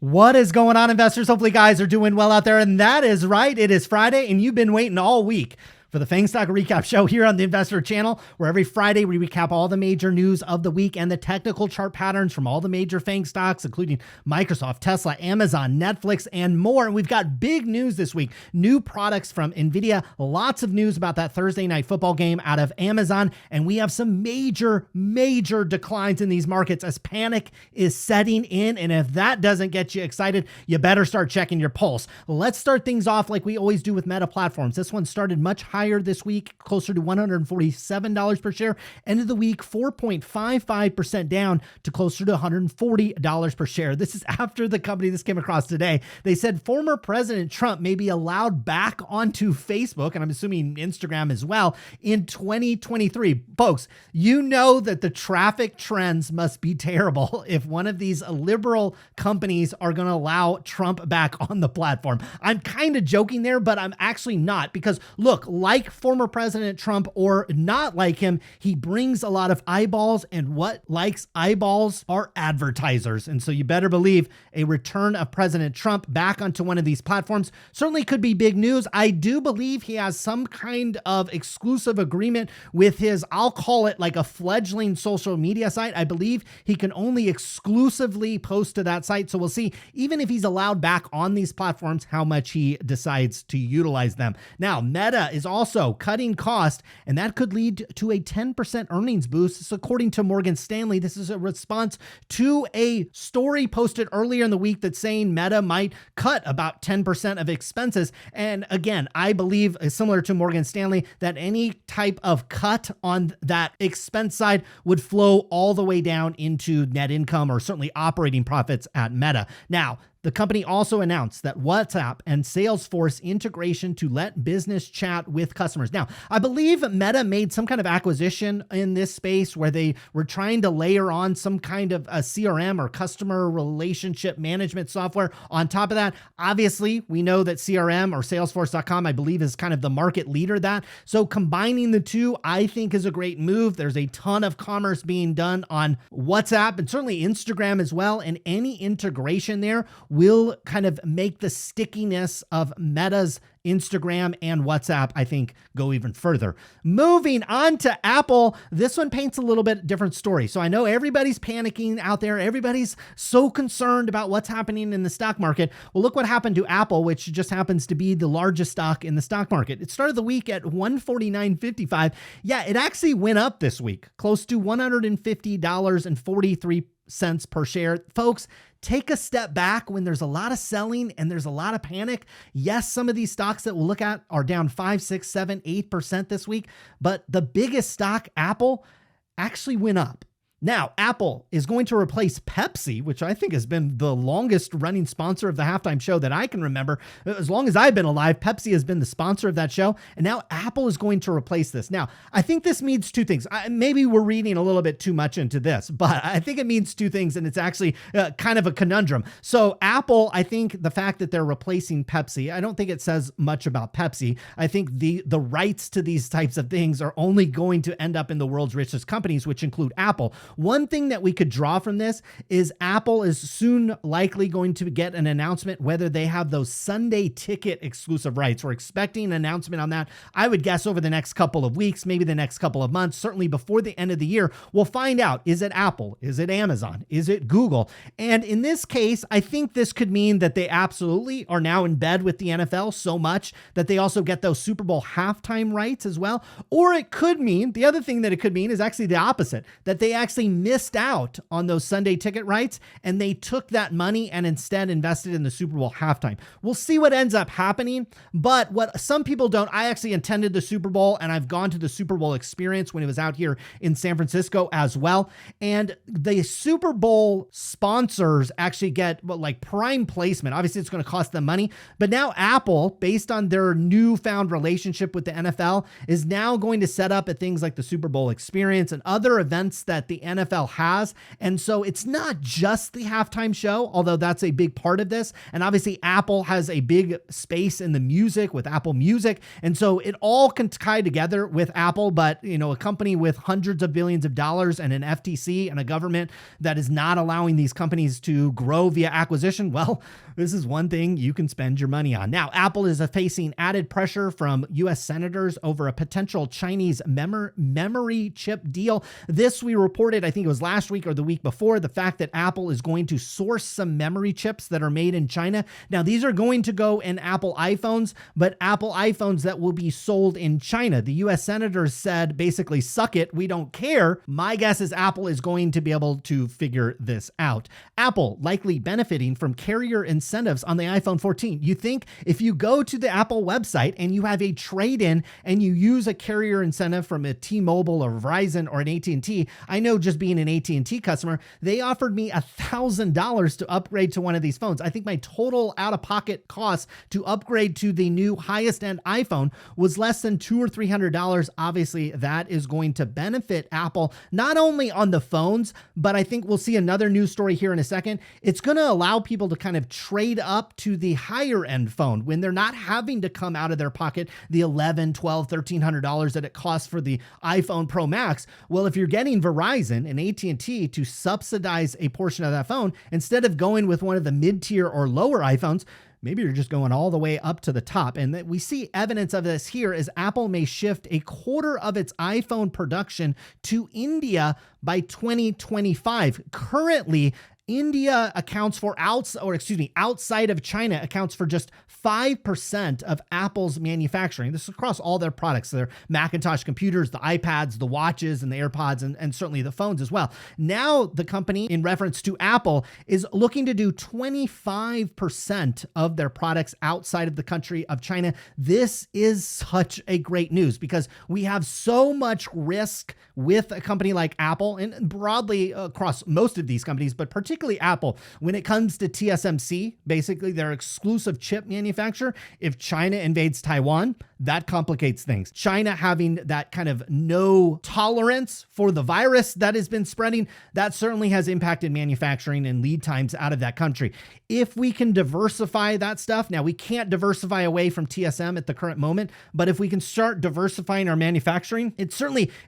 What is going on, investors? Hopefully guys are doing well out there. And that is right. It is Friday and you've been waiting all week for the FAANG Stock Recap Show here on the Investor Channel, where every Friday we recap all the major news of the week and the technical chart patterns from all the major FAANG stocks, including Microsoft, Tesla, Amazon, Netflix, and more. And we've got big news this week, new products from NVIDIA, lots of news about that Thursday night football game out of Amazon. And we have some major declines in these markets as panic is setting in. And if that doesn't get you excited, you better start checking your pulse. Let's start things off like we always do with Meta Platforms. This one started much higher this week, closer to $147 per share. End of the week, 4.55% down to closer to $140 per share. This is after the company this came across today. They said former President Trump may be allowed back onto Facebook, and I'm assuming Instagram as well, in 2023. Folks, you know that the traffic trends must be terrible if one of these liberal companies are going to allow Trump back on the platform. I'm kind of joking there, but I'm actually not, because look, like former President Trump or not like him, he brings a lot of eyeballs, and what likes eyeballs are advertisers. And so you better believe a return of President Trump back onto one of these platforms certainly could be big news. I do believe he has some kind of exclusive agreement with his, I'll call it like a fledgling social media site. I believe he can only exclusively post to that site. So we'll see, even if he's allowed back on these platforms, how much he decides to utilize them. Now, Meta is also cutting cost, and that could lead to a 10% earnings boost. This, according to Morgan Stanley, this is a response to a story posted earlier in the week that's saying Meta might cut about 10% of expenses. And again, I believe, similar to Morgan Stanley, that any type of cut on that expense side would flow all the way down into net income or certainly operating profits at Meta. Now, the company also announced that WhatsApp and Salesforce integration to let business chat with customers. Now, I believe Meta made some kind of acquisition in this space where they were trying to layer on some kind of a CRM or customer relationship management software on top of that. Obviously, we know that CRM or Salesforce.com, I believe, is kind of the market leader that. So combining the two, I think, is a great move. There's a ton of commerce being done on WhatsApp and certainly Instagram as well. And any integration there will kind of make the stickiness of Meta's Instagram and WhatsApp, I think, go even further. Moving on to Apple, this one paints a little bit different story. So I know everybody's panicking out there. Everybody's so concerned about what's happening in the stock market. Well, look what happened to Apple, which just happens to be the largest stock in the stock market. It started the week at $149.55. Yeah, it actually went up this week, close to $150.43 per share. Folks, take a step back when there's a lot of selling and there's a lot of panic. Yes, some of these stocks that we'll look at are down 5, 6, 7, 8% this week, but the biggest stock, Apple, actually went up. Now, Apple is going to replace Pepsi, which I think has been the longest running sponsor of the halftime show that I can remember. As long as I've been alive, Pepsi has been the sponsor of that show. And now Apple is going to replace this. Now, I think this means two things. Maybe we're reading a little bit too much into this, but I think it means two things. And it's actually kind of a conundrum. So Apple, I think the fact that they're replacing Pepsi, I don't think it says much about Pepsi. I think the rights to these types of things are only going to end up in the world's richest companies, which include Apple. One thing that we could draw from this is Apple is soon likely going to get an announcement whether they have those Sunday ticket exclusive rights. We're expecting an announcement on that. I would guess over the next couple of weeks, maybe the next couple of months, certainly before the end of the year, we'll find out. Is it Apple? Is it Amazon? Is it Google? And in this case, I think this could mean that they absolutely are now in bed with the NFL so much that they also get those Super Bowl halftime rights as well. Or it could mean, the other thing that it could mean is actually the opposite, that they actually missed out on those Sunday ticket rights and they took that money and instead invested in the Super Bowl halftime. We'll see what ends up happening, but what some people don't, I actually attended the Super Bowl and I've gone to the Super Bowl experience when it was out here in San Francisco as well. And the Super Bowl sponsors actually get like prime placement. Obviously it's going to cost them money, but now Apple, based on their newfound relationship with the NFL, is now going to set up at things like the Super Bowl experience and other events that the NFL has. And so it's not just the halftime show, although that's a big part of this. And obviously Apple has a big space in the music with Apple Music. And so it all can tie together with Apple, but a company with hundreds of billions of dollars and an FTC and a government that is not allowing these companies to grow via acquisition, well, this is one thing you can spend your money on. Now, Apple is facing added pressure from U.S. senators over a potential Chinese memory chip deal. This we reported, I think it was last week or the week before, the fact that Apple is going to source some memory chips that are made in China. Now, these are going to go in Apple iPhones, but Apple iPhones that will be sold in China. The U.S. senators said, basically, suck it, we don't care. My guess is Apple is going to be able to figure this out. Apple likely benefiting from carrier incentives on the iPhone 14. You think if you go to the Apple website and you have a trade-in and you use a carrier incentive from a T-Mobile or Verizon or an AT&T, I know just being an AT&T customer, they offered me $1,000 to upgrade to one of these phones. I think my total out-of-pocket cost to upgrade to the new highest-end iPhone was less than $200 or $300. Obviously, that is going to benefit Apple, not only on the phones, but I think we'll see another news story here in a second. It's going to allow people to kind of trade up to the higher end phone when they're not having to come out of their pocket the $1,100, $1,200, $1,300 that it costs for the iPhone Pro Max. Well, if you're getting Verizon and AT&T to subsidize a portion of that phone, instead of going with one of the mid-tier or lower iPhones, maybe you're just going all the way up to the top. And that we see evidence of this here as Apple may shift a quarter of its iPhone production to India by 2025. Currently, India accounts for outside of China accounts for just 5% of Apple's manufacturing. This is across all their products, their Macintosh computers, the iPads, the watches, and the AirPods, and certainly the phones as well. Now, the company, in reference to Apple, is looking to do 25% of their products outside of the country of China. This is such a great news because we have so much risk with a company like Apple and broadly across most of these companies, but particularly Apple, when it comes to TSMC, basically their exclusive chip manufacturer. If China invades Taiwan, that complicates things. China having that kind of no tolerance for the virus that has been spreading, that certainly has impacted manufacturing and lead times out of that country. If we can diversify that stuff, now we can't diversify away from TSM at the current moment, but if we can start diversifying our manufacturing, it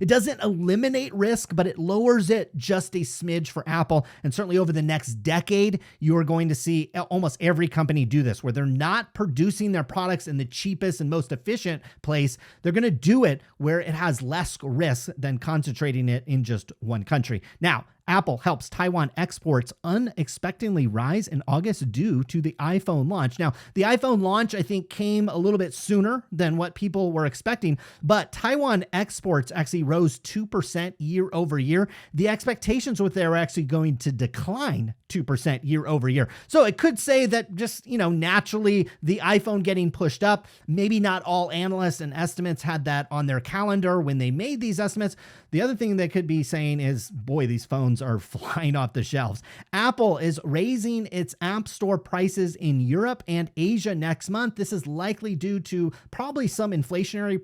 doesn't eliminate risk, but it lowers it just a smidge for Apple. And certainly over the next decade, you are going to see almost every company do this, where they're not producing their products in the cheapest and most efficient place. They're going to do it where it has less risk than concentrating it in just one country. Now, Apple helps Taiwan exports unexpectedly rise in August due to the iPhone launch. Now, the iPhone launch, I think, came a little bit sooner than what people were expecting, but Taiwan exports actually rose 2% year over year. The expectations were they were actually going to decline 2% year over year. So it could say that just, naturally the iPhone getting pushed up, maybe not all analysts and estimates had that on their calendar when they made these estimates. The other thing they could be saying is, boy, these phones are flying off the shelves. Apple is raising its App Store prices in Europe and Asia next month. This is likely due to probably some inflationary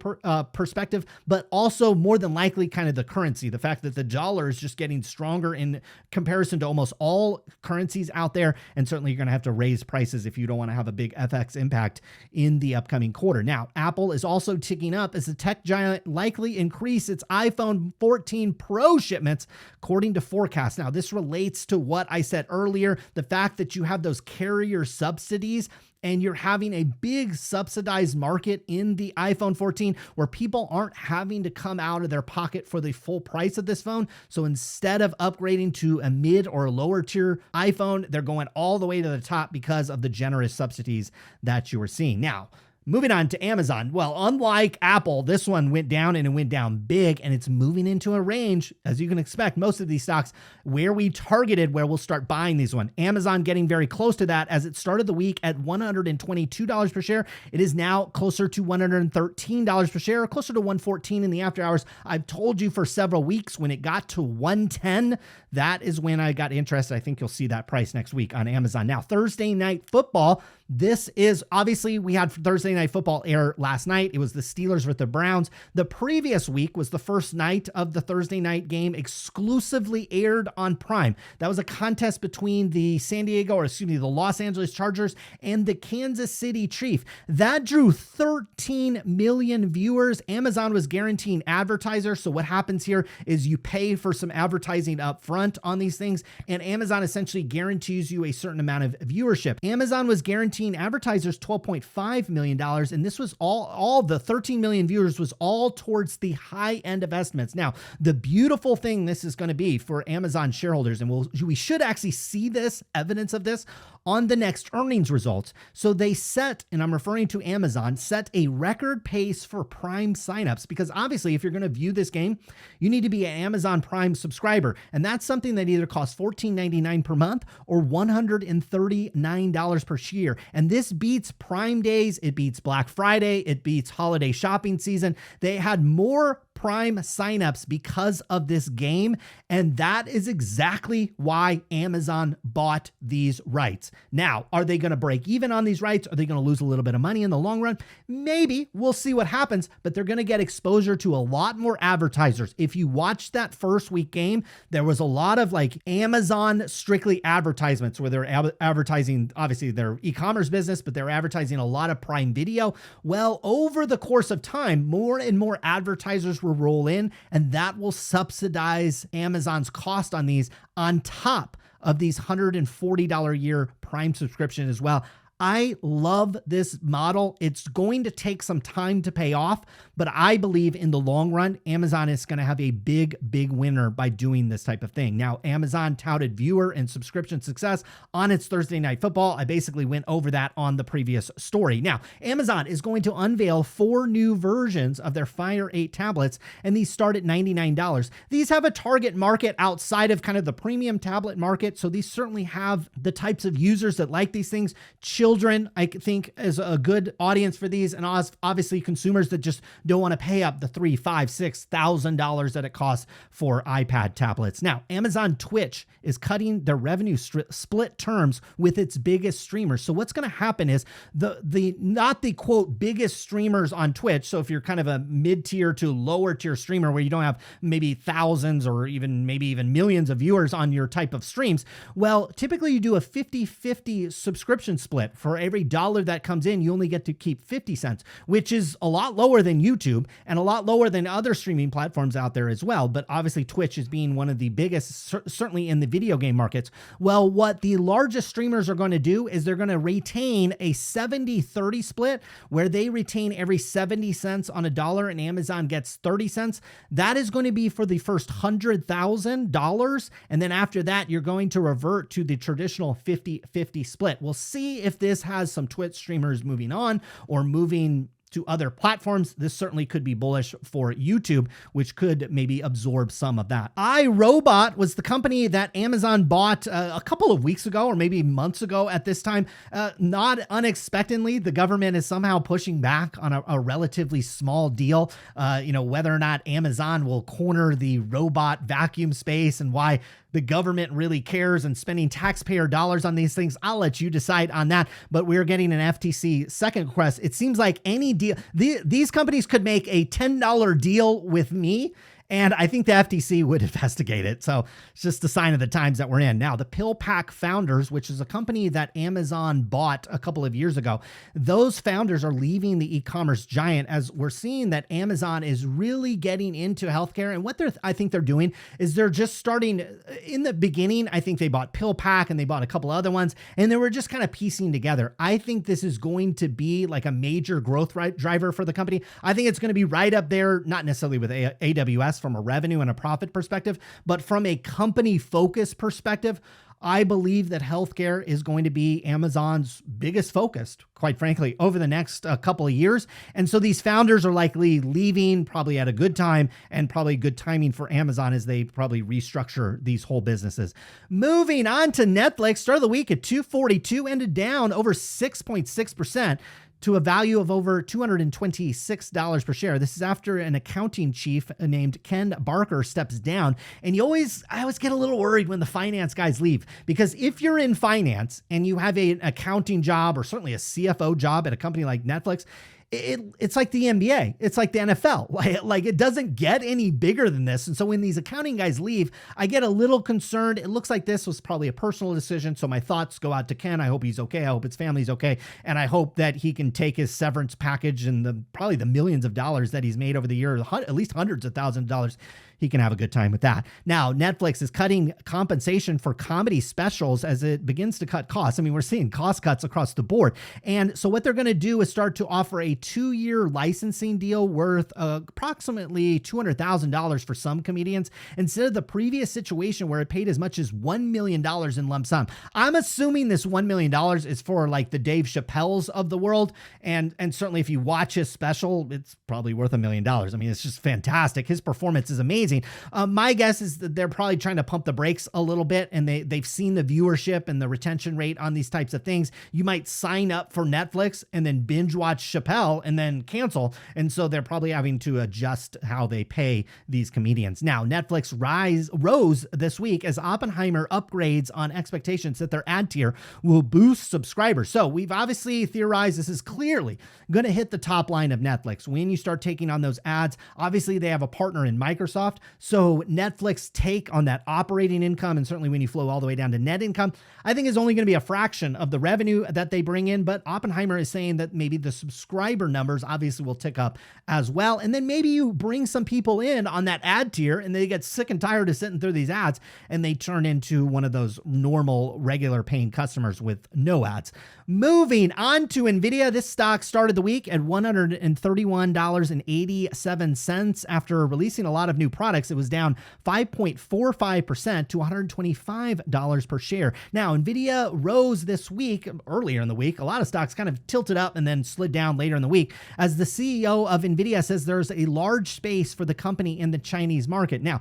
perspective, but also more than likely kind of the currency, the fact that the dollar is just getting stronger in comparison to almost all currencies out there. And certainly you're going to have to raise prices if you don't want to have a big FX impact in the upcoming quarter. Now, Apple is also ticking up as the tech giant likely increase its iPhone 14 Pro shipments, according to forecasts. Now, this relates to what I said earlier, the fact that you have those carrier subsidies and you're having a big subsidized market in the iPhone 14 where people aren't having to come out of their pocket for the full price of this phone. So instead of upgrading to a mid or lower tier iPhone, they're going all the way to the top because of the generous subsidies that you are seeing. Now, moving on to Amazon. Well, unlike Apple, this one went down and it went down big, and it's moving into a range, as you can expect, most of these stocks, where we targeted where we'll start buying these one. Amazon getting very close to that as it started the week at $122 per share. It is now closer to $113 per share, closer to $114 in the after hours. I've told you for several weeks when it got to $110, that is when I got interested. I think you'll see that price next week on Amazon. Now, Thursday Night Football, This is obviously, we had Thursday Night Football air last night. It was the Steelers with the Browns. The previous week was the first night of the Thursday night game exclusively aired on Prime. That was a contest between the the Los Angeles Chargers and the Kansas City Chiefs. That drew 13 million viewers. Amazon was guaranteeing advertisers. So what happens here is you pay for some advertising up front on these things, and Amazon essentially guarantees you a certain amount of viewership. Amazon was guaranteeing advertisers $12.5 million, and this was all the 13 million viewers was all towards the high end of estimates. Now, the beautiful thing this is going to be for Amazon shareholders, and we should actually see this evidence of this on the next earnings results. So they set, and I'm referring to Amazon, set a record pace for Prime signups, because obviously if you're going to view this game, you need to be an Amazon Prime subscriber. And that's something that either costs $14.99 per month or $139 per year. And this beats Prime Days. It beats Black Friday. It beats holiday shopping season. They had more Prime signups because of this game. And that is exactly why Amazon bought these rights. Now, are they going to break even on these rights? Are they going to lose a little bit of money in the long run? Maybe. We'll see what happens, but they're going to get exposure to a lot more advertisers. If you watched that first week game, there was a lot of like Amazon strictly advertisements where they're advertising, obviously their e-commerce business, but they're advertising a lot of Prime Video. Well, over the course of time, more and more advertisers will roll in, and that will subsidize Amazon's cost on these on top of these $140 a year Prime subscription as well. I love this model. It's going to take some time to pay off, but I believe in the long run, Amazon is going to have a big winner by doing this type of thing. Now, Amazon touted viewer and subscription success on its Thursday Night Football. I basically went over that on the previous story. Now, Amazon is going to unveil 4 new versions of their Fire 8 tablets, and these start at $99. These have a target market outside of kind of the premium tablet market, so these certainly have the types of users that like these things. Children, I think, is a good audience for these, and obviously consumers that just don't want to pay up the $3,000, $5,000, $6,000 that it costs for iPad tablets. Now, Amazon Twitch is cutting their revenue split terms with its biggest streamers. So what's going to happen is not the quote biggest streamers on Twitch. So if you're kind of a mid-tier to lower tier streamer where you don't have maybe thousands or maybe even millions of viewers on your type of streams, well, typically you do a 50-50 subscription split. For every dollar that comes in, you only get to keep 50 cents, which is a lot lower than YouTube and a lot lower than other streaming platforms out there as well. But obviously Twitch is being one of the biggest, certainly in the video game markets. Well, what the largest streamers are going to do is they're going to retain a 70-30 split where they retain every 70 cents on a dollar and Amazon gets 30 cents. That is going to be for the first $100,000. And then after that, you're going to revert to the traditional 50-50 split. We'll see if this has some Twitch streamers moving on or moving to other platforms. This certainly could be bullish for YouTube, which could maybe absorb some of that. iRobot was the company that Amazon bought a couple of weeks ago, or maybe months ago at this time. Not unexpectedly, the government is somehow pushing back on a relatively small deal. Whether or not Amazon will corner the robot vacuum space and why the government really cares and spending taxpayer dollars on these things, I'll let you decide on that. But we're getting an FTC second request. It seems like any deal, these companies could make a $10 deal with me, and I think the FTC would investigate it. So it's just a sign of the times that we're in. Now, the PillPack founders, which is a company that Amazon bought a couple of years ago, those founders are leaving the e-commerce giant, as we're seeing that Amazon is really getting into healthcare. And what I think they're doing is they're just starting in the beginning. I think they bought PillPack and they bought a couple other ones, and they were just kind of piecing together. I think this is going to be like a major growth driver for the company. I think it's going to be right up there, not necessarily with AWS from a revenue and a profit perspective, but from a company focus perspective, I believe that healthcare is going to be Amazon's biggest focus, quite frankly, over the next couple of years. And so these founders are likely leaving probably at a good time, and probably good timing for Amazon as they probably restructure these whole businesses. Moving on to Netflix, start of the week at 242, ended down over 6.6%. to a value of over $226 per share. This is after an accounting chief named Ken Barker steps down. And I always get a little worried when the finance guys leave, because if you're in finance and you have an accounting job or certainly a CFO job at a company like Netflix, it's like the NBA. It's like the NFL. Like it doesn't get any bigger than this. And so when these accounting guys leave, I get a little concerned. It looks like this was probably a personal decision. So my thoughts go out to Ken. I hope he's okay. I hope his family's okay. And I hope that he can take his severance package and probably the millions of dollars that he's made over the year, at least hundreds of thousands of dollars. He can have a good time with that. Now, Netflix is cutting compensation for comedy specials as it begins to cut costs. I mean, we're seeing cost cuts across the board. And so what they're going to do is start to offer a 2-year licensing deal worth approximately $200,000 for some comedians, instead of the previous situation where it paid as much as $1 million in lump sum. I'm assuming this $1 million is for like the Dave Chappelle's of the world. And certainly if you watch his special, it's probably worth $1 million. I mean, it's just fantastic. His performance is amazing. My guess is that they're probably trying to pump the brakes a little bit, and they've seen the viewership and the retention rate on these types of things. You might sign up for Netflix and then binge watch Chappelle and then cancel. And so they're probably having to adjust how they pay these comedians. Now, Netflix rose this week as Oppenheimer upgrades on expectations that their ad tier will boost subscribers. So we've obviously theorized this is clearly going to hit the top line of Netflix when you start taking on those ads. Obviously, they have a partner in Microsoft. So Netflix take on that operating income, and certainly when you flow all the way down to net income, I think is only going to be a fraction of the revenue that they bring in. But Oppenheimer is saying that maybe the subscriber numbers obviously will tick up as well. And then maybe you bring some people in on that ad tier and they get sick and tired of sitting through these ads and they turn into one of those normal, regular paying customers with no ads. Moving on to NVIDIA, this stock started the week at $131.87 after releasing a lot of new products. It was down 5.45% to $125 per share. Now, NVIDIA rose this week, earlier in the week. A lot of stocks kind of tilted up and then slid down later in the week, as the CEO of NVIDIA says there's a large space for the company in the Chinese market. Now,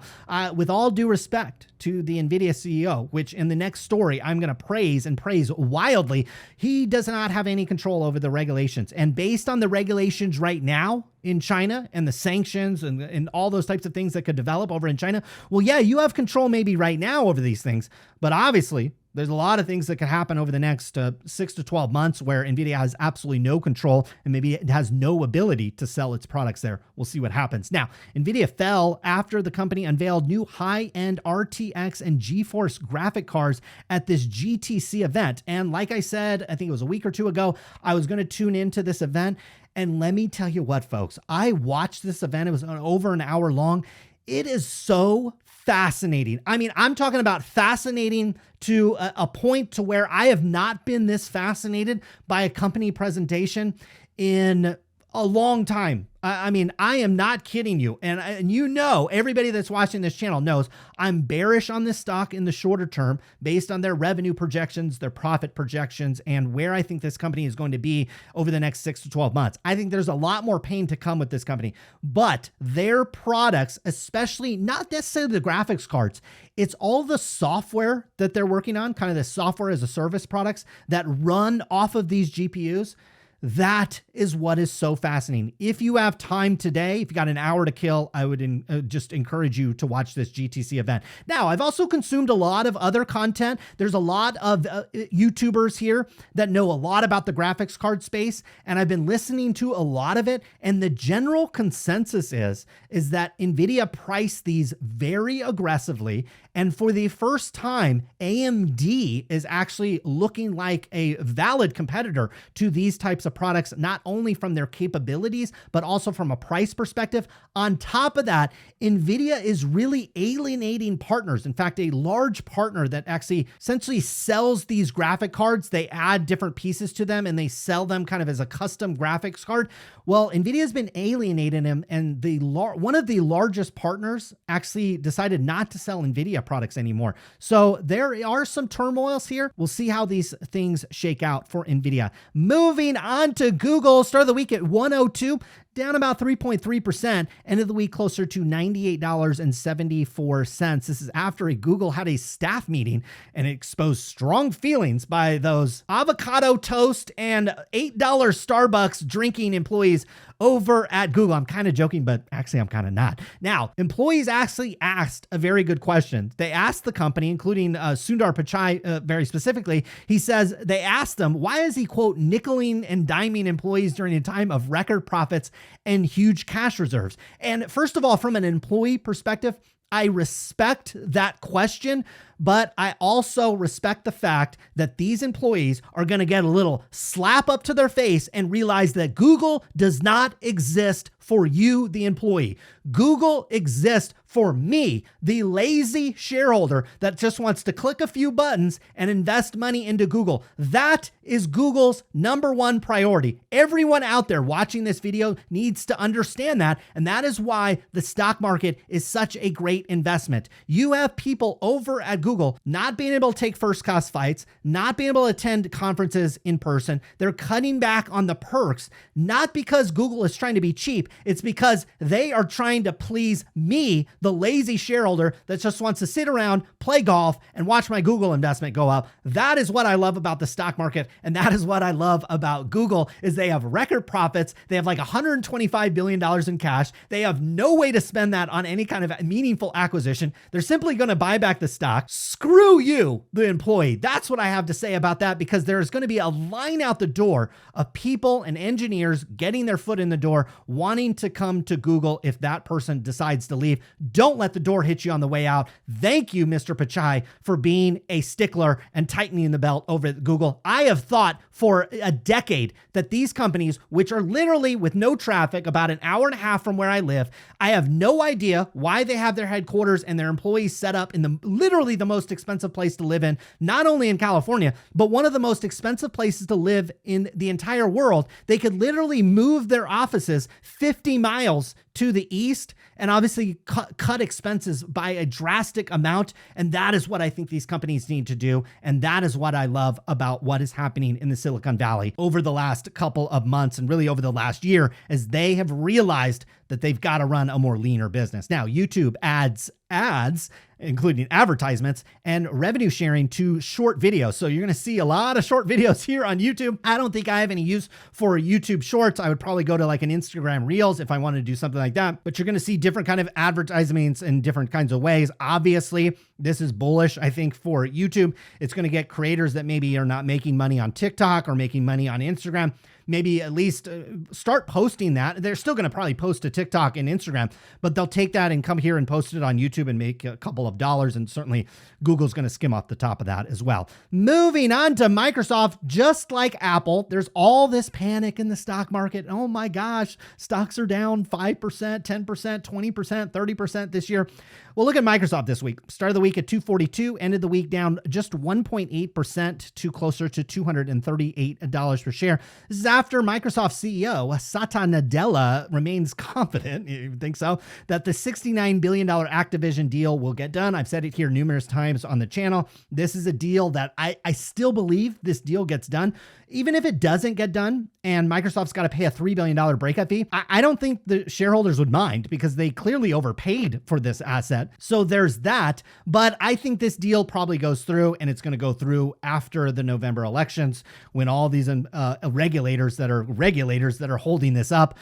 with all due respect to the NVIDIA CEO, which in the next story I'm going to praise wildly, he does not have any control over the regulations. And based on the regulations right now in China and the sanctions and all those types of things that could develop over in China, well, yeah, you have control maybe right now over these things, but obviously there's a lot of things that could happen over the next 6 to 12 months where NVIDIA has absolutely no control and maybe it has no ability to sell its products there. We'll see what happens. Now, NVIDIA fell after the company unveiled new high-end RTX and GeForce graphic cards at this GTC event. And like I said, I think it was a week or two ago, I was going to tune into this event. And let me tell you what, folks, I watched this event. It was over an hour long. It is so fascinating. I mean, I'm talking about fascinating to a point to where I have not been this fascinated by a company presentation in a long time. I mean, I am not kidding you. And you know, everybody that's watching this channel knows I'm bearish on this stock in the shorter term based on their revenue projections, their profit projections, and where I think this company is going to be over the next 6 to 12 months. I think there's a lot more pain to come with this company, but their products, especially not necessarily the graphics cards, it's all the software that they're working on, kind of the software as a service products that run off of these GPUs. That is what is so fascinating. If you have time today, if you got an hour to kill, I would just encourage you to watch this GTC event. Now, I've also consumed a lot of other content. There's a lot of YouTubers here that know a lot about the graphics card space, and I've been listening to a lot of it. And the general consensus is that NVIDIA priced these very aggressively. And for the first time, AMD is actually looking like a valid competitor to these types of products, not only from their capabilities, but also from a price perspective. On top of that, NVIDIA is really alienating partners. In fact, a large partner that actually essentially sells these graphic cards, they add different pieces to them and they sell them kind of as a custom graphics card. Well, NVIDIA has been alienating them, and one of the largest partners actually decided not to sell NVIDIA products anymore. So there are some turmoils here. We'll see how these things shake out for NVIDIA. Moving on to Google, start of the week at 102. down about 3.3%, end of the week closer to $98.74. This is after Google had a staff meeting and it exposed strong feelings by those avocado toast and $8 Starbucks drinking employees over at Google. I'm kind of joking, but actually I'm kind of not. Now, employees actually asked a very good question. They asked the company, including Sundar Pichai very specifically. He says they asked them, why is he, quote, nickeling and diming employees during a time of record profits and huge cash reserves? And first of all, from an employee perspective, I respect that question, but I also respect the fact that these employees are going to get a little slap up to their face and realize that Google does not exist for you, the employee. Google exists for me, the lazy shareholder that just wants to click a few buttons and invest money into Google. That is Google's number one priority. Everyone out there watching this video needs to understand that, and that is why the stock market is such a great investment. You have people over at Google not being able to take first-class flights, not being able to attend conferences in person. They're cutting back on the perks, not because Google is trying to be cheap. It's because they are trying to please me, the lazy shareholder that just wants to sit around, play golf, and watch my Google investment go up. That is what I love about the stock market, and that is what I love about Google, is they have record profits. They have like $125 billion in cash. They have no way to spend that on any kind of meaningful acquisition. They're simply going to buy back the stock. Screw you, the employee. That's what I have to say about that, because there is going to be a line out the door of people and engineers getting their foot in the door, wanting to come to Google if that person decides to leave. Don't let the door hit you on the way out. Thank you, Mr. Pichai, for being a stickler and tightening the belt over at Google. I have thought for a decade that these companies, which are literally with no traffic, about an hour and a half from where I live, I have no idea why they have their headquarters and their employees set up in the literally the most expensive place to live in, not only in California, but one of the most expensive places to live in the entire world. They could literally move their offices 50 miles to the east and obviously cut expenses by a drastic amount. And that is what I think these companies need to do. And that is what I love about what is happening in the Silicon Valley over the last couple of months and really over the last year, as they have realized that they've got to run a more leaner business. Now, YouTube adds ads, including advertisements and revenue sharing to short videos. So you're going to see a lot of short videos here on YouTube. I don't think I have any use for YouTube Shorts. I would probably go to like an Instagram Reels if I wanted to do something like that. But you're going to see different kind of advertisements in different kinds of ways. Obviously, this is bullish, I think, for YouTube. It's going to get creators that maybe are not making money on TikTok or making money on Instagram, maybe at least start posting that. They're still going to probably post to TikTok and Instagram, but they'll take that and come here and post it on YouTube and make a couple of dollars. And certainly Google's going to skim off the top of that as well. Moving on to Microsoft, just like Apple, there's all this panic in the stock market. Oh my gosh, stocks are down 5%, 10%, 20%, 30% this year. Well, look at Microsoft this week. Started the week at 242, ended the week down just 1.8% to closer to $238 per share. This is after Microsoft CEO Satya Nadella remains confident, you think so, that the $69 billion Activision deal will get done. I've said it here numerous times on the channel. This is a deal that I still believe this deal gets done. Even if it doesn't get done and Microsoft's got to pay a $3 billion breakup fee, I don't think the shareholders would mind, because they clearly overpaid for this asset. So there's that. But I think this deal probably goes through, and it's going to go through after the November elections, when all these regulators that are holding this up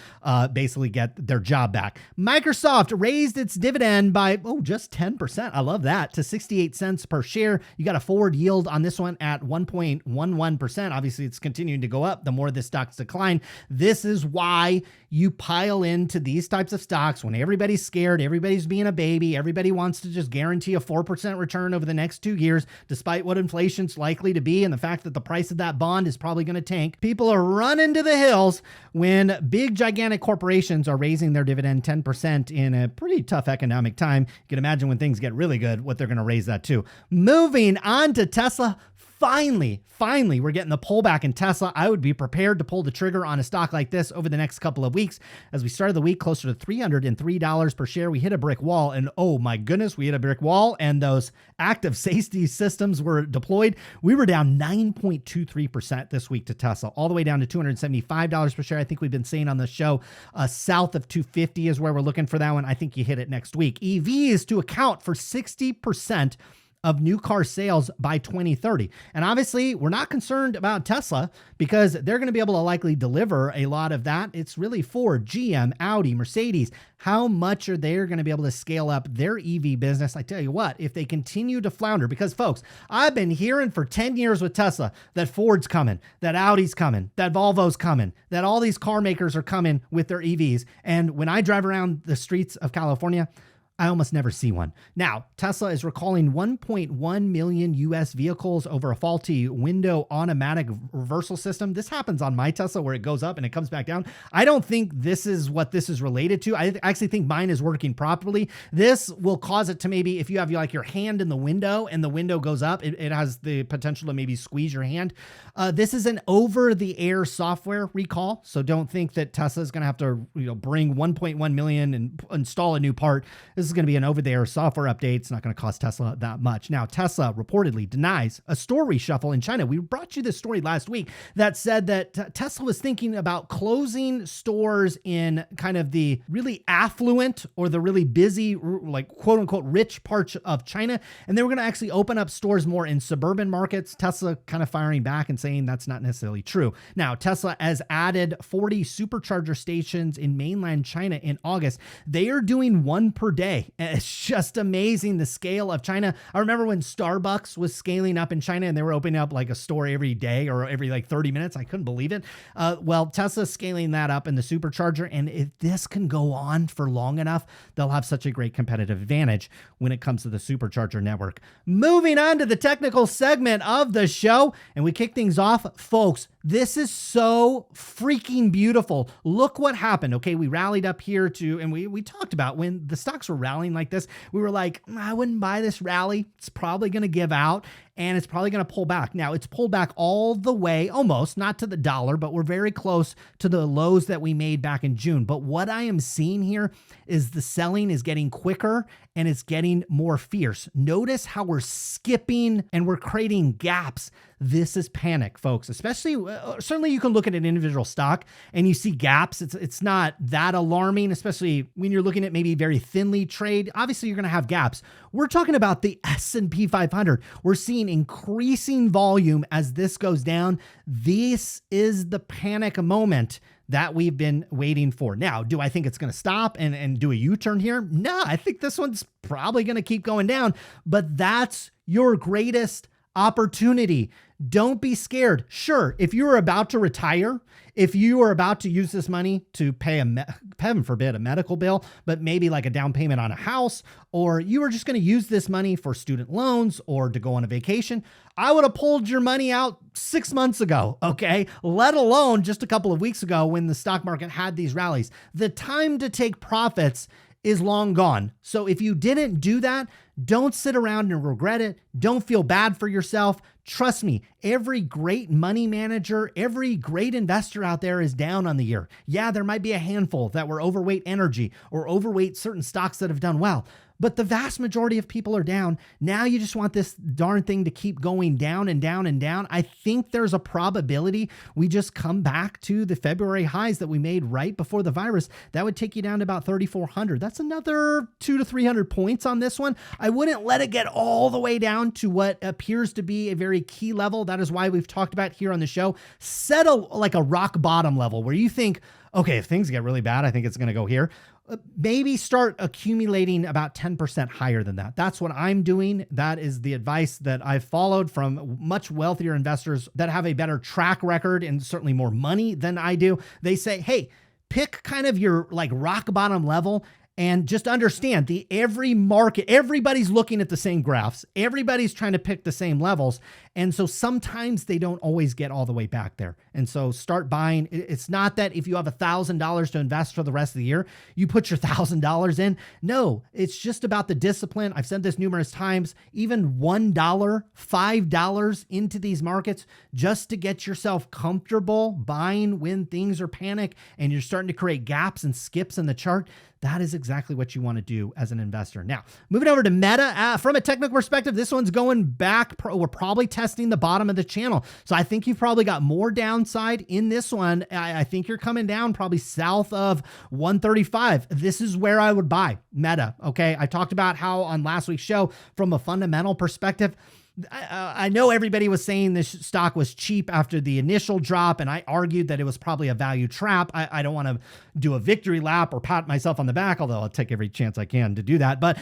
basically get their job back. Microsoft raised its dividend by just 10%. I love that, to 68 cents per share. You got a forward yield on this one at 1.11%. Obviously, it's continuing to go up the more the stocks decline. This is why you pile into these types of stocks when everybody's scared, everybody's being a baby, everybody wants to just guarantee a 4% return over the next 2 years, despite what inflation's likely to be and the fact that the price of that bond is probably going to tank. People are running to the hills when big, gigantic corporations are raising their dividend 10% in a pretty tough economic time. You can imagine when things get really good, what they're going to raise that to. Moving on to Tesla. Finally, we're getting the pullback in Tesla. I would be prepared to pull the trigger on a stock like this over the next couple of weeks. As we started the week closer to $303 per share, we hit a brick wall, and oh my goodness, we hit a brick wall, and those active safety systems were deployed. We were down 9.23% this week to Tesla, all the way down to $275 per share. I think we've been saying on the show, south of 250 is where we're looking for that one. I think you hit it next week. EVs to account for 60% of new car sales by 2030. And obviously, we're not concerned about Tesla because they're going to be able to likely deliver a lot of that. It's really Ford, GM, Audi, Mercedes. How much are they going to be able to scale up their EV business? I tell you what, if they continue to flounder, because folks, I've been hearing for 10 years with Tesla that Ford's coming, that Audi's coming, that Volvo's coming, that all these car makers are coming with their EVs. And when I drive around the streets of California, I almost never see one. Now, Tesla is recalling 1.1 million US vehicles over a faulty window automatic reversal system. This happens on my Tesla where it goes up and it comes back down. I don't think this is what this is related to. I actually think mine is working properly. This will cause it to maybe, if you have like your hand in the window and the window goes up, it has the potential to maybe squeeze your hand. This is an over-the-air software recall, so don't think that Tesla is going to have to bring 1.1 million and install a new part. This is going to be an over-the-air software update. It's not going to cost Tesla that much. Now, Tesla reportedly denies a store reshuffle in China. We brought you this story last week that said that Tesla was thinking about closing stores in kind of the really affluent or the really busy, like quote unquote, rich parts of China. And they were going to actually open up stores more in suburban markets. Tesla kind of firing back and saying that's not necessarily true. Now, Tesla has added 40 supercharger stations in mainland China in August. They are doing one per day. And it's just amazing the scale of China. I remember when Starbucks was scaling up in China and they were opening up like a store every day or every like 30 minutes. I couldn't believe it. Well, Tesla's scaling that up in the supercharger. And if this can go on for long enough, they'll have such a great competitive advantage when it comes to the supercharger network. Moving on to the technical segment of the show. And we kick things off, folks. This is so freaking beautiful. Look what happened. Okay, we rallied up here and we talked about when the stocks were rallying like this, we were like, I wouldn't buy this rally. It's probably going to give out and it's probably going to pull back. Now, it's pulled back all the way, almost, not to the dollar, but we're very close to the lows that we made back in June. But what I am seeing here is the selling is getting quicker and it's getting more fierce. Notice how we're skipping and we're creating gaps. This is panic, folks. Especially, certainly you can look at an individual stock and you see gaps. It's not that alarming, especially when you're looking at maybe very thinly trade. Obviously, you're going to have gaps. We're talking about the S&P 500. We're seeing increasing volume as this goes down. This is the panic moment that we've been waiting for. Now, do I think it's going to stop and do a U-turn here? No, I think this one's probably going to keep going down, but that's your greatest opportunity. Don't be scared. Sure, if you are about to retire, if you are about to use this money to pay heaven forbid, a medical bill, but maybe like a down payment on a house, or you are just going to use this money for student loans or to go on a vacation, I would have pulled your money out 6 months ago, okay? Let alone just a couple of weeks ago when the stock market had these rallies. The time to take profits is long gone. So if you didn't do that, don't sit around and regret it. Don't feel bad for yourself. Trust me, every great money manager, every great investor out there is down on the year. Yeah, there might be a handful that were overweight energy or overweight certain stocks that have done well, but the vast majority of people are down. Now you just want this darn thing to keep going down and down and down. I think there's a probability we just come back to the February highs that we made right before the virus. That would take you down to about 3,400. That's another 200 to 300 points on this one. I wouldn't let it get all the way down to what appears to be a very key level. That is why we've talked about here on the show. Set like a rock bottom level where you think, okay, if things get really bad, I think it's going to go here. Maybe start accumulating about 10% higher than that. That's what I'm doing. That is the advice that I've followed from much wealthier investors that have a better track record and certainly more money than I do. They say, hey, pick kind of your like rock bottom level And just understand every market, everybody's looking at the same graphs. Everybody's trying to pick the same levels. And so sometimes they don't always get all the way back there. And so start buying. It's not that if you have $1,000 to invest for the rest of the year, you put your $1,000 in. No, it's just about the discipline. I've said this numerous times, even $1, $5 into these markets just to get yourself comfortable buying when things are panic and you're starting to create gaps and skips in the chart. That is exactly what you want to do as an investor. Now, moving over to Meta, from a technical perspective, this one's going back. We're probably testing the bottom of the channel. So I think you've probably got more downside in this one. I think you're coming down probably south of 135. This is where I would buy Meta. Okay. I talked about how on last week's show, from a fundamental perspective, I know everybody was saying this stock was cheap after the initial drop, and I argued that it was probably a value trap. I don't want to do a victory lap or pat myself on the back, although I'll take every chance I can to do that. But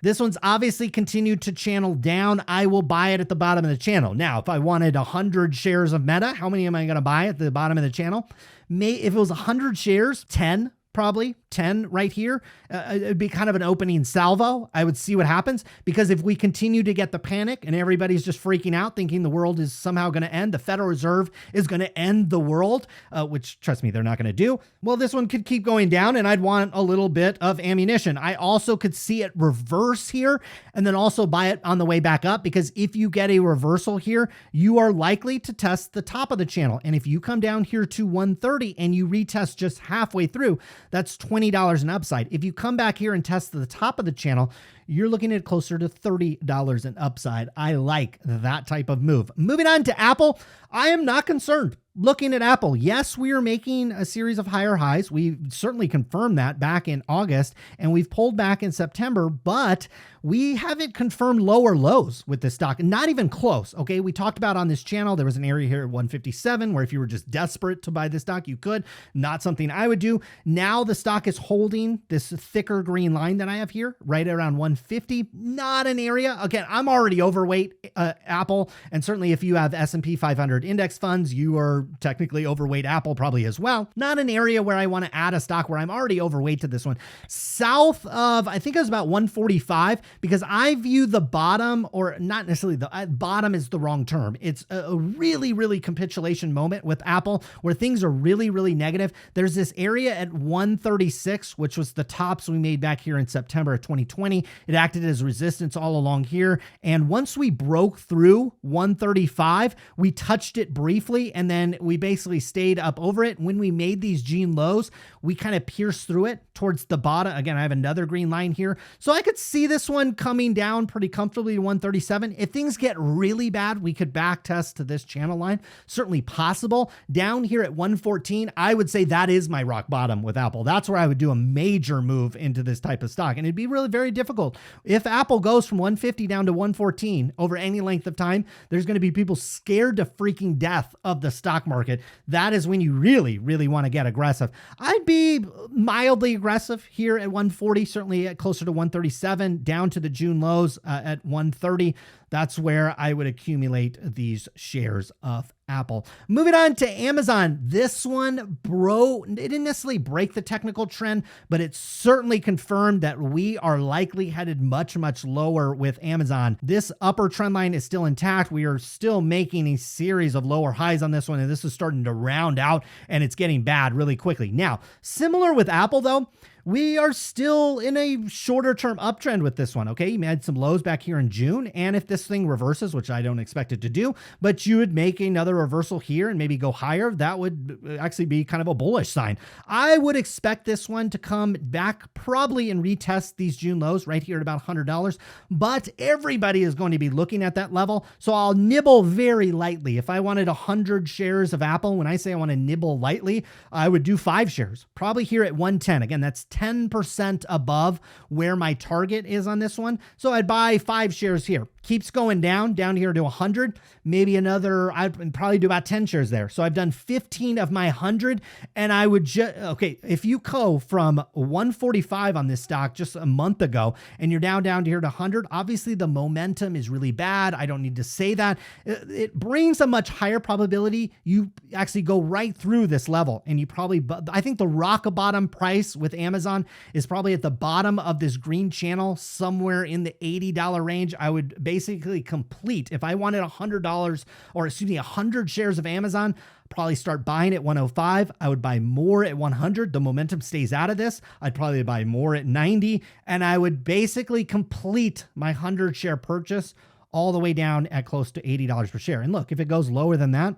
this one's obviously continued to channel down. I will buy it at the bottom of the channel. Now, if I wanted 100 shares of Meta, how many am I going to buy at the bottom of the channel? If it was 100 shares, 10. Probably 10 right here. It'd be kind of an opening salvo. I would see what happens, because if we continue to get the panic and everybody's just freaking out thinking the world is somehow going to end, the Federal Reserve is going to end the world, which, trust me, they're not going to do. Well, this one could keep going down and I'd want a little bit of ammunition. I also could see it reverse here and then also buy it on the way back up, because if you get a reversal here, you are likely to test the top of the channel. And if you come down here to 130 and you retest just halfway through, that's $20 in upside. If you come back here and test the top of the channel, you're looking at closer to $30 in upside. I like that type of move. Moving on to Apple, I am not concerned. Looking at Apple, yes, we are making a series of higher highs. We certainly confirmed that back in August, and we've pulled back in September, but we haven't confirmed lower lows with this stock. Not even close. Okay. We talked about on this channel, there was an area here at 157 where if you were just desperate to buy this stock, you could. Not something I would do. Now the stock is holding this thicker green line that I have here, right around 150. Not an area. Again, I'm already overweight Apple. And certainly if you have S&P 500 index funds, you are technically overweight Apple probably as well. Not an area where I want to add a stock where I'm already overweight to this one. South of, I think it was about 145, because I view the bottom, or not necessarily the bottom is the wrong term. It's a really, really capitulation moment with Apple where things are really, really negative. There's this area at 136, which was the tops we made back here in September of 2020. It acted as resistance all along here. And once we broke through 135, we touched it briefly and then we basically stayed up over it. When we made these June lows, we kind of pierced through it towards the bottom. Again, I have another green line here. So I could see this one coming down pretty comfortably to 137. If things get really bad, we could back test to this channel line. Certainly possible. Down here at 114, I would say that is my rock bottom with Apple. That's where I would do a major move into this type of stock. And it'd be really very difficult. If Apple goes from 150 down to 114 over any length of time, there's going to be people scared to freaking death of the stock market. That is when you really, really want to get aggressive. I'd be mildly aggressive here at 140, certainly at closer to 137, down to the June lows at 130. That's where I would accumulate these shares of Apple. Moving on to Amazon. This one, it didn't necessarily break the technical trend, but it certainly confirmed that we are likely headed much, much lower with Amazon. This upper trend line is still intact. We are still making a series of lower highs on this one, and this is starting to round out, and it's getting bad really quickly. Now, similar with Apple, though, we are still in a shorter term uptrend with this one. Okay. You had some lows back here in June. And if this thing reverses, which I don't expect it to do, but you would make another reversal here and maybe go higher, that would actually be kind of a bullish sign. I would expect this one to come back probably and retest these June lows right here at about $100, but everybody is going to be looking at that level. So I'll nibble very lightly. If I wanted 100 shares of Apple, when I say I want to nibble lightly, I would do 5 shares, probably here at 110. Again, that's 10% above where my target is on this one. So I'd buy 5 shares here. Keeps going down here to 100, maybe another, I'd probably do about 10 shares there. So I've done 15 of my 100, and I would okay, if you go from 145 on this stock just a month ago and you're down to here to 100, obviously the momentum is really bad. I don't need to say that. It brings a much higher probability you actually go right through this level, and you probably, I think the rock bottom price with Amazon Amazon is probably at the bottom of this green channel, somewhere in the $80 range. I would basically complete, if I wanted $100 or 100 shares of Amazon, probably start buying at 105. I would buy more at 100. The momentum stays out of this. I'd probably buy more at 90. And I would basically complete my 100 share purchase all the way down at close to $80 per share. And look, if it goes lower than that,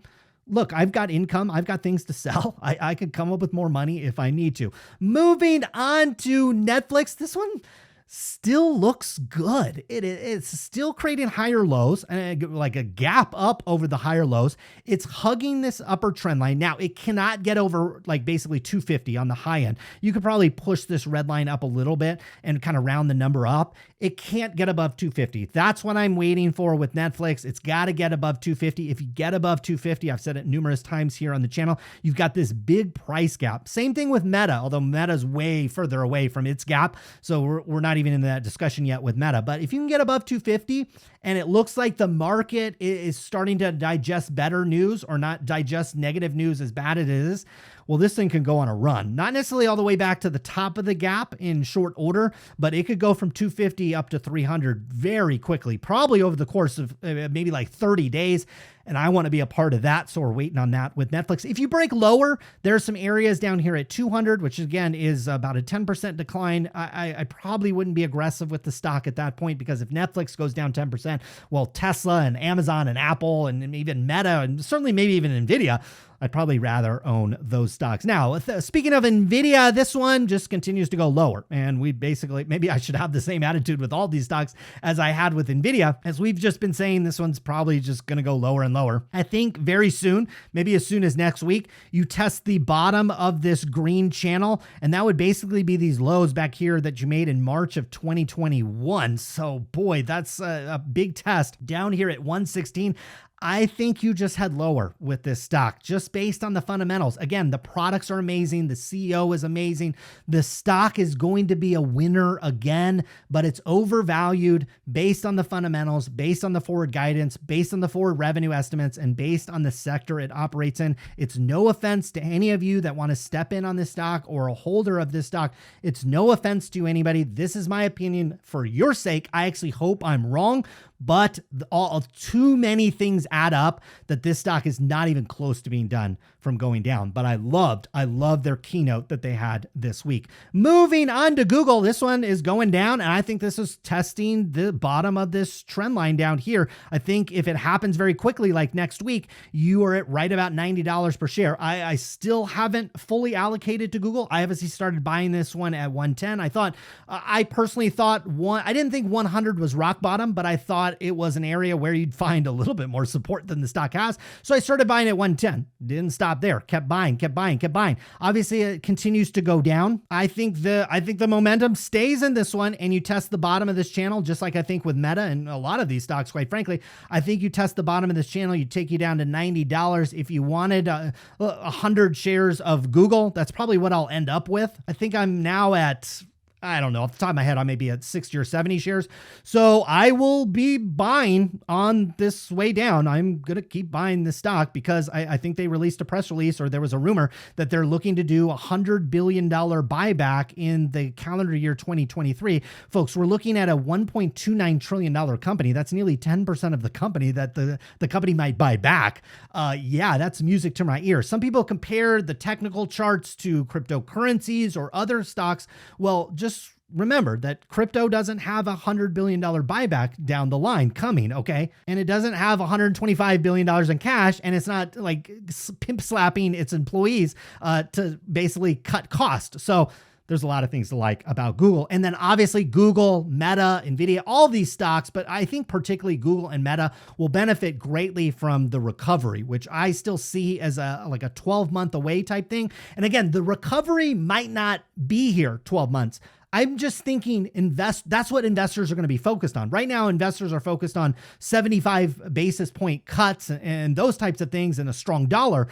look, I've got income. I've got things to sell. I could come up with more money if I need to. Moving on to Netflix. This one still looks good. It's still creating higher lows and like a gap up over the higher lows. It's hugging this upper trend line. Now, it cannot get over like basically 250 on the high end. You could probably push this red line up a little bit and kind of round the number up. It can't get above 250. That's what I'm waiting for with Netflix. It's got to get above 250. If you get above 250, I've said it numerous times here on the channel, you've got this big price gap. Same thing with Meta, although Meta's way further away from its gap. So we're not even in that discussion yet with Meta. But if you can get above 250 and it looks like the market is starting to digest better news or not digest negative news as bad as it is, well, this thing can go on a run. Not necessarily all the way back to the top of the gap in short order, but it could go from 250 up to 300 very quickly, probably over the course of maybe like 30 days. And I want to be a part of that. So we're waiting on that with Netflix. If you break lower, there's some areas down here at 200, which again is about a 10% decline. I probably wouldn't be aggressive with the stock at that point, because if Netflix goes down 10%, well, Tesla and Amazon and Apple and even Meta and certainly maybe even NVIDIA, I'd probably rather own those stocks. Now, speaking of NVIDIA, this one just continues to go lower. And we basically, maybe I should have the same attitude with all these stocks as I had with NVIDIA. As we've just been saying, this one's probably just going to go lower and lower. I think very soon, maybe as soon as next week, you test the bottom of this green channel. And that would basically be these lows back here that you made in March of 2021. So boy, that's a big test down here at 116. I think you just head lower with this stock just based on the fundamentals. Again, the products are amazing. The CEO is amazing. The stock is going to be a winner again, but it's overvalued based on the fundamentals, based on the forward guidance, based on the forward revenue estimates, and based on the sector it operates in. It's no offense to any of you that want to step in on this stock or a holder of this stock. It's no offense to anybody. This is my opinion for your sake. I actually hope I'm wrong, but too many things add up that this stock is not even close to being done from going down. But I loved their keynote that they had this week. Moving on to Google, this one is going down, and I think this is testing the bottom of this trend line down here. I think if it happens very quickly, like next week, you are at right about $90 per share. I still haven't fully allocated to Google. I obviously started buying this one at 110. I personally thought I didn't think 100 was rock bottom, but I thought it was an area where you'd find a little bit more support than the stock has. So I started buying at 110. Didn't stop there. Kept buying. Obviously, it continues to go down. I think the momentum stays in this one, and you test the bottom of this channel, just like I think with Meta and a lot of these stocks, quite frankly. I think you test the bottom of this channel, you take you down to $90. If you wanted 100 shares of Google, that's probably what I'll end up with. I think I'm now at, I don't know, off the top of my head, I may be at 60 or 70 shares. So I will be buying on this way down. I'm going to keep buying this stock because I think they released a press release, or there was a rumor that they're looking to do $100 billion buyback in the calendar year 2023. Folks, we're looking at a $1.29 trillion company. That's nearly 10% of the company that the company might buy back. Yeah, that's music to my ears. Some people compare the technical charts to cryptocurrencies or other stocks. Well, just remember that crypto doesn't have a $100 billion buyback down the line coming, okay? And it doesn't have $125 billion in cash, and it's not like pimp slapping its employees to basically cut cost. So there's a lot of things to like about Google. And then obviously Google, Meta, NVIDIA, all these stocks, but I think particularly Google and Meta will benefit greatly from the recovery, which I still see as a 12-month away type thing. And again, the recovery might not be here 12 months. I'm just thinking that's what investors are going to be focused on. Right now, investors are focused on 75 basis point cuts and those types of things and a strong dollar.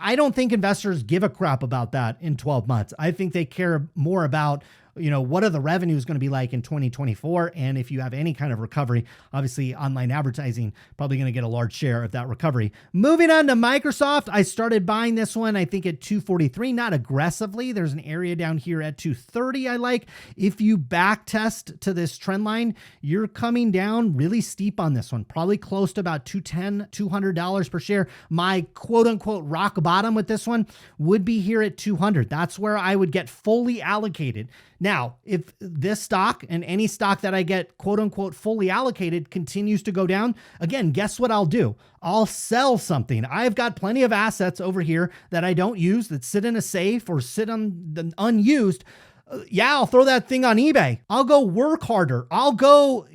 I don't think investors give a crap about that in 12 months. I think they care more about what are the revenues going to be like in 2024? And if you have any kind of recovery, obviously online advertising probably going to get a large share of that recovery. Moving on to Microsoft, I started buying this one, I think at 243, not aggressively. There's an area down here at 230 I like. If you back test to this trend line, you're coming down really steep on this one, probably close to about $210, $200 per share. My quote unquote rock bottom with this one would be here at 200. That's where I would get fully allocated. Now, if this stock and any stock that I get quote unquote fully allocated continues to go down, again, guess what I'll do? I'll sell something. I've got plenty of assets over here that I don't use, that sit in a safe or sit on the unused. Yeah, I'll throw that thing on eBay. I'll go work harder. I'll go,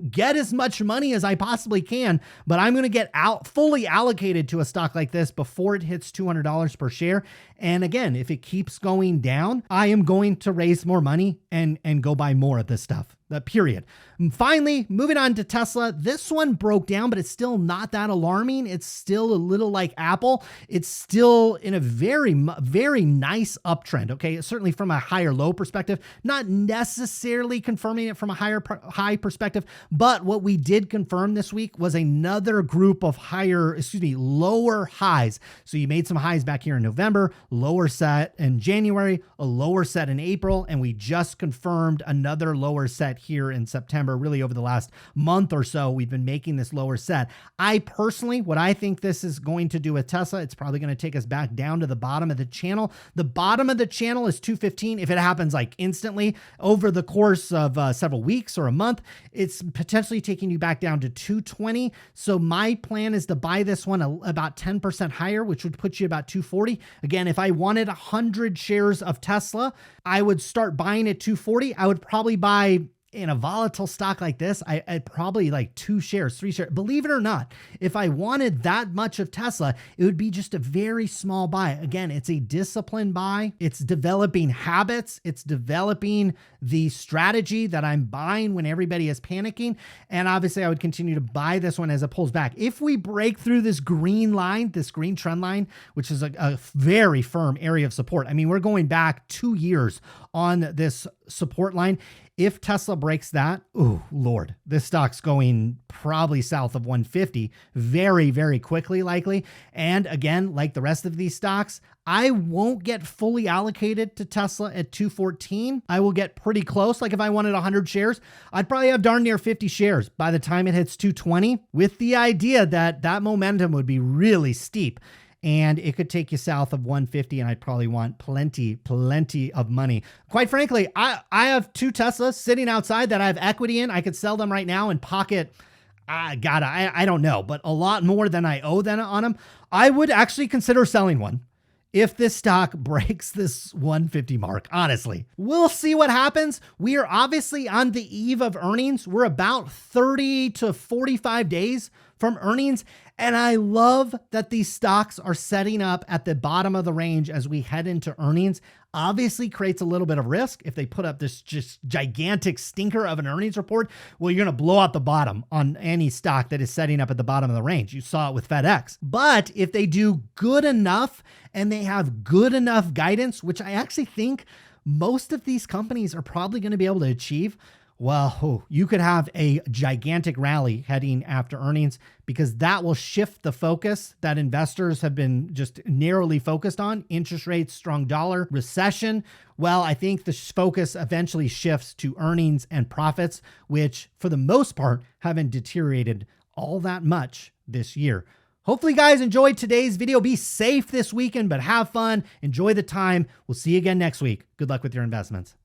get as much money as I possibly can, but I'm going to get fully allocated to a stock like this before it hits $200 per share. And again, if it keeps going down, I am going to raise more money and go buy more of this stuff. Period. And finally, moving on to Tesla. This one broke down, but it's still not that alarming. It's still a little like Apple. It's still in a very, very nice uptrend. Okay, certainly from a higher low perspective, not necessarily confirming it from a high perspective. But what we did confirm this week was another group of lower highs. So you made some highs back here in November, lower set in January, a lower set in April, and we just confirmed another lower set here in September. Really over the last month or so, we've been making this lower set. I personally, what I think this is going to do with Tesla, it's probably going to take us back down to the bottom of the channel. The bottom of the channel is 215. If it happens like instantly over the course of several weeks or a month, it's potentially taking you back down to 220. So my plan is to buy this one about 10% higher, which would put you about 240. Again, if I wanted 100 shares of Tesla, I would start buying at 240. I would probably buy in a volatile stock like this, I'd probably like 2 shares, 3 shares. Believe it or not, if I wanted that much of Tesla, it would be just a very small buy. Again, it's a disciplined buy. It's developing habits. It's developing the strategy that I'm buying when everybody is panicking. And obviously I would continue to buy this one as it pulls back. If we break through this green line, this green trend line, which is a very firm area of support. I mean, we're going back 2 years on this support line. If Tesla breaks that, oh Lord, this stock's going probably south of 150 very, very quickly, likely. And again, like the rest of these stocks, I won't get fully allocated to Tesla at 214. I will get pretty close. Like if I wanted 100 shares, I'd probably have darn near 50 shares by the time it hits 220, with the idea that that momentum would be really steep. And it could take you south of 150, and I'd probably want plenty of money. Quite frankly, I have 2 Teslas sitting outside that I have equity in. I could sell them right now and pocket, I don't know, but a lot more than I owe on them. I would actually consider selling one if this stock breaks this 150 mark, honestly. We'll see what happens. We are obviously on the eve of earnings. We're about 30 to 45 days from earnings. And I love that these stocks are setting up at the bottom of the range as we head into earnings. Obviously creates a little bit of risk. If they put up this just gigantic stinker of an earnings report, well, you're going to blow out the bottom on any stock that is setting up at the bottom of the range. You saw it with FedEx. But if they do good enough and they have good enough guidance, which I actually think most of these companies are probably going to be able to achieve, well, you could have a gigantic rally heading after earnings, because that will shift the focus that investors have been just narrowly focused on. Interest rates, strong dollar, recession. Well, I think the focus eventually shifts to earnings and profits, which for the most part haven't deteriorated all that much this year. Hopefully you guys enjoyed today's video. Be safe this weekend, but have fun. Enjoy the time. We'll see you again next week. Good luck with your investments.